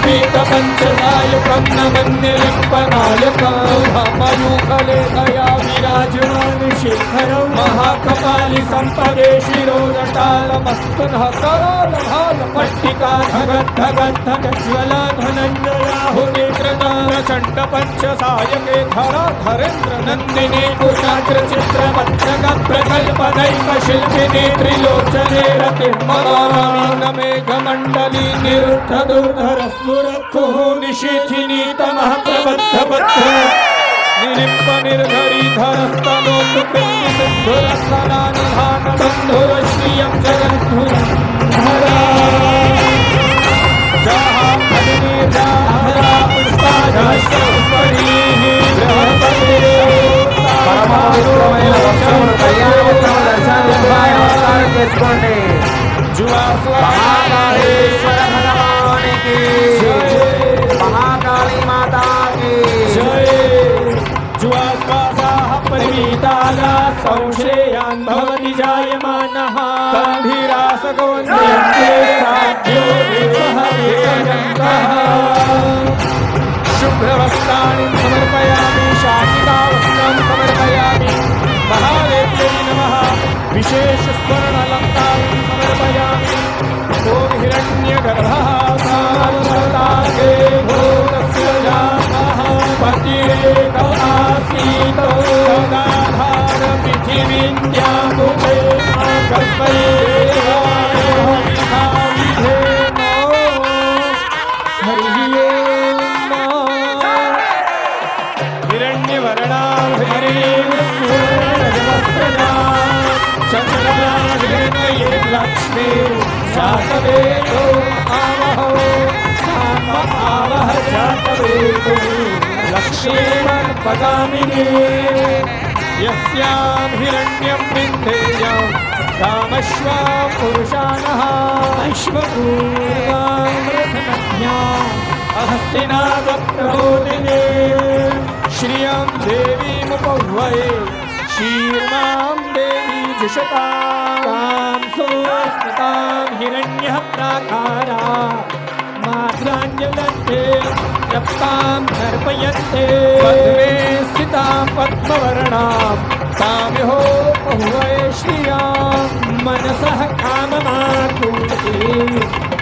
पीठपंचसायकं नमन्यलिम्पनायकमयूखले दया विराजमान शेखरौ महाकपालि सम्पदे शिरोजटालमस्तु नः करालभालपट्टिका धगद्धगद्धगज्वला धनञ्जयाहुनेत्रदान चण्ड पञ्चसायके धराधरेन्द्र नन्दिनी कुशाग्रचित्रवत्सग प्रकल्पदैक शिल्पिनी त्रिलोचने रतिर्मलामेघमण्डली निरुद्ध दुर्धर स्फुरत्कुः निशीथिनी तमः प्रबद्धभद्र निलिम्प निर्धरीधरस्तनोतु कृत्तिसिद्धुरस्तनानिधानबन्धुरश्रियं जगद्धुरं धरा जहा अग्निर्जाहरा पुष्पाजाश्रपरीः बृहस्पतिः పరమపవిత్రమైన వస్త్రములు కళ్యాణోత్సవ దర్శనం చేసుకోండి. మహాకాళేశ్వర భగవానికి మహాకాళీ మాతాకి जुआस्वासाः परिमीताला संश्रेयान् भवति जायमानः गम्भीरासगोन्द्रियन्ते साध्यो देवः वेदयन्तः शुभ्रवस्त्राणि समर्पयामि शाटिकावस्त्रं समर्पयामि महादेव्यै नमः विशेष स्वर्ण अलंकार समर्पयामि। ओम हिरण्यगर्भः सावधागे भूतस्य जातः पतिरेकः आसीत् सदाधार पृथिवीन्द्यामुखे कस्मै लक्ष्मी जातवेदो आवहो आवह जातवेदो लक्ष्मीर्पदामिनी यस्यां हिरण्यं विन्देयं कामश्वा पुरुषाणः अश्वपूर्वामृतमज्ञा अहस्तिनादप्रबोधिनी श्रियं देवीमुपह्वये शीर्मां देवी जुषतां सोऽस्मितां हिरण्यः प्राकारा मात्राञ्जलन्ते जप्तां तर्पयन्ते पद्मे स्थितां पद्मवर्णां ताम्यो बहुवये श्रियां मनसः काममाकुर्ते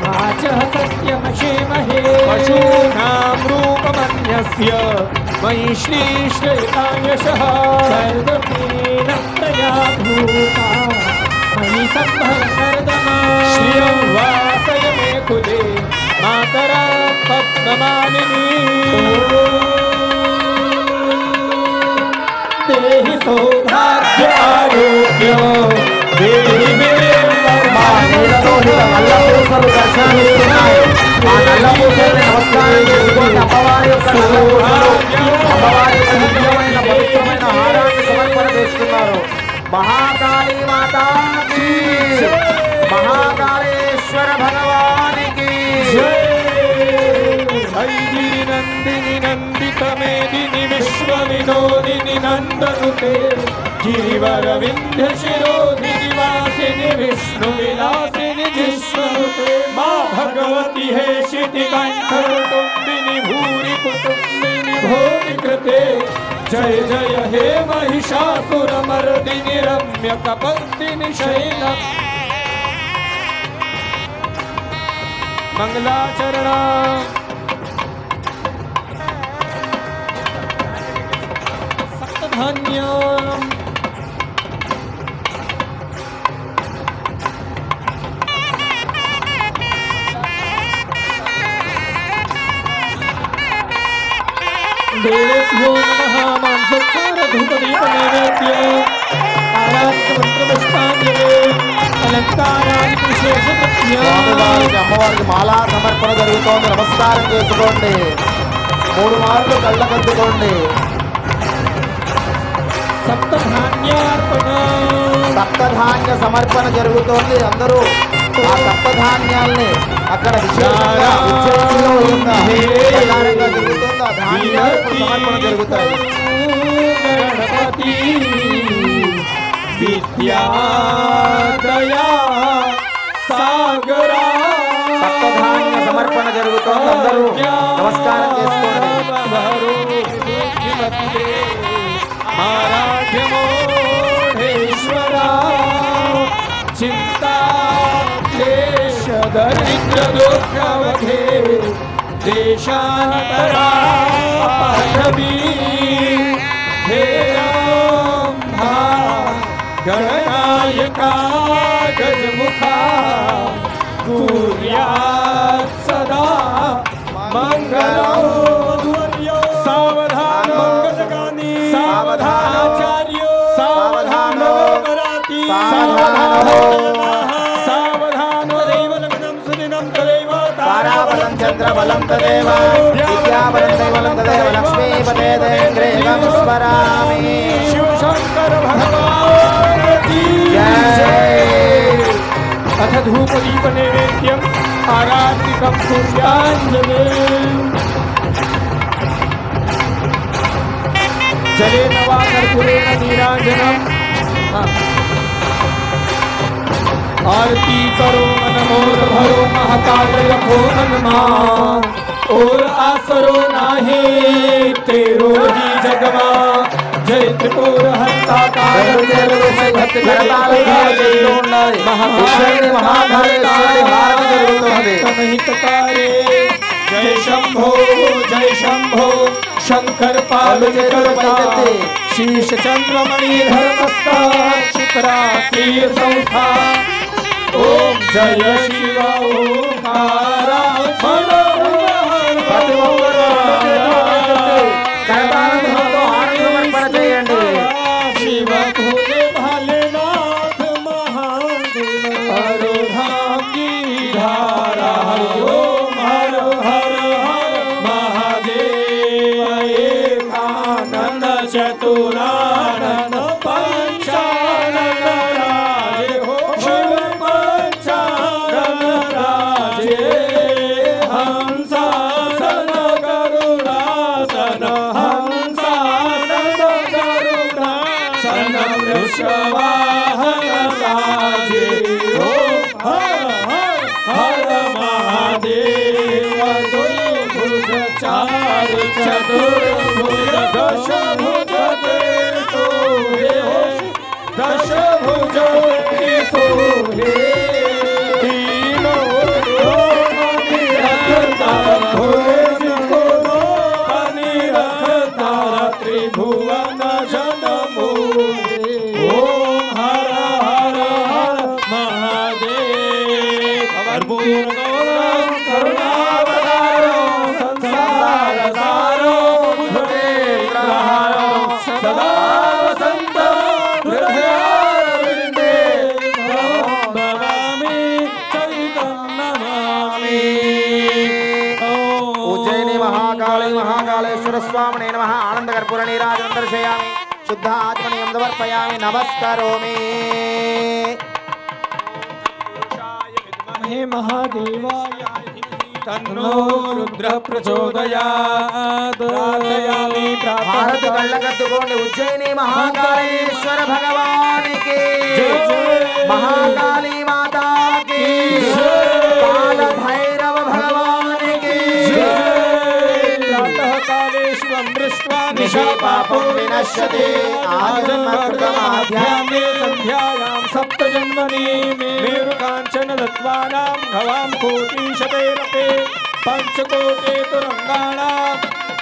वाचः सत्यमशेमहे पशूनां रूपमन्यस्य मयि श्रीश्रयतायशः सर्वमेन प्रयाभूता मयि सम्भवकर्दमा श्रियं वासय मे कुले मातरा पद्ममालिनी देहि सौभाग्य आरोग्य देहि मे నల్లపూసలు దర్శనమిస్తున్నాయి. ఆ నల్లపూసల్ని నమస్కారం చేసుకోండి. అమ్మవారి యొక్క నల్లపూసలు అమ్మవారి యొక్క దివ్యమైన పవిత్రమైన హారాన్ని సమర్పణ చేస్తున్నారు. మహాకాళీ మాతాకి మహాకాళేశ్వర భగవానికి నందిని నందిత మేదిని విశ్వ వినోదిని నందనుతే గిరివర వింధ్య శిరోధిని వాసిని విష్ణు విలాసిని జిష్ణుతే మా భగవతి హే శితి కంఠ కుటుంబిని భూరి కుటుంబిని భోగి కృతే జయ జయ హే महिषासुर मर्दिनि रम्य कपत्तिनि शैल मंगलाचरण सप्तधान्यम् देवेभ्यो नमः मांसोपचार धूपदीप नैवेद्य आराध्य मंत्रपुष्पाञ्जलि अलंकारादि विशेष స్వామివారికి అమ్మవారికి మాలా సమర్పణ జరుగుతోంది. నమస్కారం చేసుకోండి. 3 మార్లు కళ్ళకద్దుకోండి. సప్తధాన్యార్పణ సప్తధాన్య సమర్పణ జరుగుతోంది. అందరూ ఆ సప్తధాన్యాల్ని అక్కడ విశేషంగా ఉజ్జయినిలో ఉన్న ప్రకారంగా జరుగుతుంది. ఆ ధాన్యాలు సమర్పణ జరుగుతాయి. గణపతి విద్యాదయా సాగరా సప్తధాన్య సమర్పణ జరుగుతోంది. అందరూ నమస్కారం చేసుకోండి. ఆరాధ్యమోఢేశ్వరా చింతా క్లేశ దరిద్ర దుఃఖవధే దేశాంతరా పాఠవీ హే రాంభా గణనాయకా గజముఖా कुर्यात् सदा मंगलं सावधानो सावधानाचार्यो सावधानो कराति सावधानो दैवलग्नं सुदिनं तदेव ताराबलं चन्द्रबलं तदेव विद्याबलं दैवलं तदेव लक्ष्मीपते देन्द्रेयं स्मरामि. शिवशंकर भगवान की जय. अथ धूपदीप नैवेद्यम आरात्रिकं पुष्पाञ्जलि जलेन वा कर्पूरेण नीराजनम् आरती करो मनमोर भरो महाकाल रखो हनुमा और आसरो नाहे तेरो ही जगमा जय त्रिपुर हंता రెండు చేతులు పైకెత్తి కరతాళంగా చేస్తూ ఉండాలి. ఉజ్జయిని మహాకాళేశ్వరి హారతి జరుగుతుంది. जय शंभो शंकर రెండు पार्वती చేతులు పైకెత్తి शीश चंद्रमणि धर्मस्था शुक्रा तीर संस्था ओम जय शिव ओंकारा ప్రతి ఒక్కరూ రెండు చేతులు పైకెత్తి కరతాళంతో హారతి సమర్పణ చేయండి. शिव भोले भोलेनाथ महादेव हर धाम गिरिधारा हरि ओम हर हर हर महादेव एकानंद चतुरानंद पंचानंद राजे हो शिव पंचानंद राजे हंसासन गरुडासन हंसासन गरुडासन वृषवाहन साजे हो हर हर हर महादेव द्विभुज चार चतुर्भुज दश भुज सोहे हो दश भुज सोहे तीनों त्रिभुवन जनमो ओम हर हर हर महादेव कर्पूर गौरम करुणावतारो संसार सारो बुद्धेन्द्रहारो सदा वसंत हृदयारविंदे भवामि चैतन्यमामि उज्जयिनी महाकाली महाकालेश्वर स्वामिने नमः. आनंद कर्पूर नीराजनं दर्शयामि. शुद्ध आत्मनियं समर्पयामि. नमस्करोमि. हे महादेवाय तन्नो रुद्र प्रचोदयात् प्रार्थयामि भारत कళ్ళకద్దుకోండి. उज्जयिनी महाकालेश्वर भगवान की महाकाली माता की काल भैरव भगवान की प्रातः काले शिवं दृष्ट्वा निशा पापं विनश्यति आजन्मकृतमाध्यात्मे संध्यायां सप्तजन्मनि मेरुकाञ्चन दत्वानां भवां कोटिशतैरपि पंचकोटे तुरङ्गाणां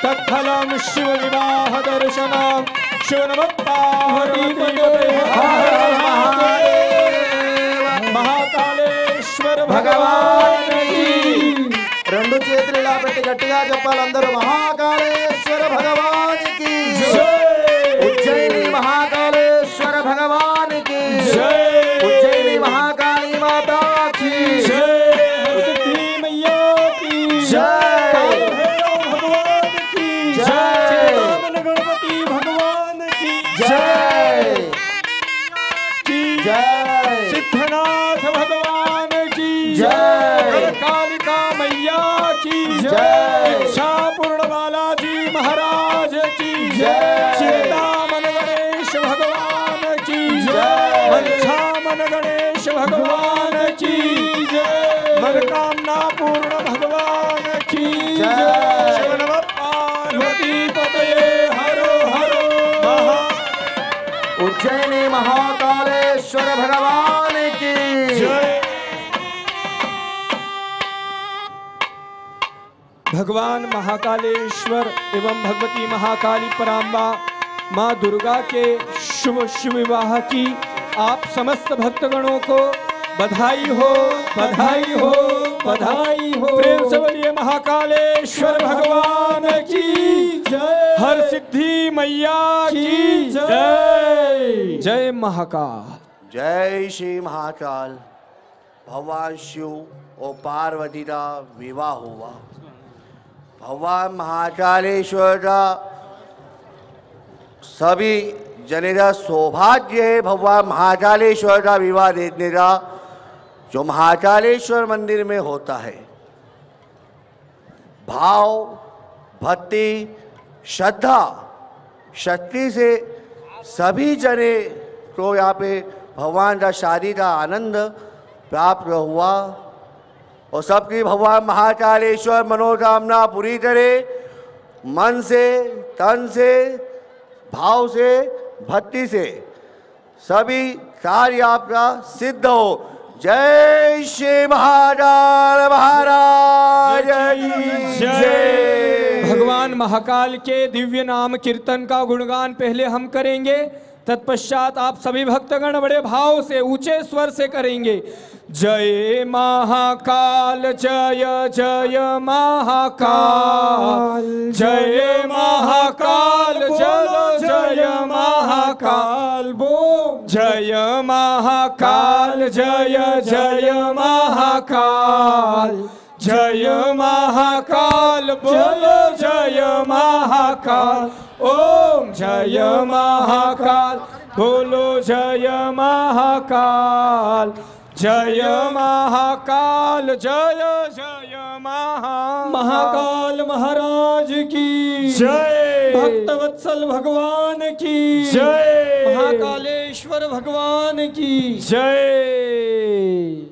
तत्फलं शिवविवाहदर्शनं महाकालेश्वर भगवान की. రెండు చేతులు ఇలా పెట్టి గట్టిగా చెప్పాలి అందరూ. महाकालेश्वर भगवान की उज्जयिनी महाकालेश्वर भगवान की उज्जयिनी महाकाली माता की सिद्धि मैया की जय. भगवान की जय. गणपति भगवान की जय जय सिद्धनाथ भगवान की जय. कालिका मैया की जय. इच्छापूर्ण बालाजी महाराज की जय. चिंतामन गणेश भगवान की जय. मंछामन गणेश भगवान की मनोकामना पूर्ण भगवान की जय. शिव नमः पार्वती पतये हरो हरो महा उज्जयिनी महाकालेश्वर भगवान की भगवान महाकालेश्वर एवं भगवती महाकाली पराम्बा माँ दुर्गा के शुभ शिव विवाह की आप समस्त भक्तगणों को बधाई हो बधाई हो बधाई हो. प्रेम से बोलिए महाकालेश्वर भगवान की जय. हर सिद्धि मैया की जय. जय महाकाल. जय श्री महाकाल. भगवान शिव और पार्वती का विवाह हुआ. भगवान महाकालेश्वर का सभी जने का सौभाग्य है. भगवान महाकालेश्वर का विवाह देखने का जो महाकालेश्वर मंदिर में होता है. भाव भक्ति श्रद्धा शक्ति से सभी जने को यहाँ पे भगवान का शादी का आनंद प्राप्त हुआ और सबकी भगवान महाकालेश्वर मनोकामना पूरी करे. मन से तन से भाव से भक्ति से सभी कार्य आपका सिद्ध हो। जय श्री महाकाल महाराज की जय। भगवान महाकाल के दिव्य नाम कीर्तन का गुणगान पहले हम करेंगे, तत्पश्चात आप सभी भक्तगण बड़े भाव से ऊंचे स्वर से करेंगे। जय महाकाल जय जय महाकाल, जय महाकाल जय जय महाकाल, बोल जय महाकाल जय जय महाकाल, जय महाकाल बोलो जय महाकाल। ओम जय महाकाल बोलो जय महाकाल, जय महाकाल जय जय महाकाल महाराज की जय, भक्तवत्सल भगवान की जय, महाकालेश्वर भगवान की जय।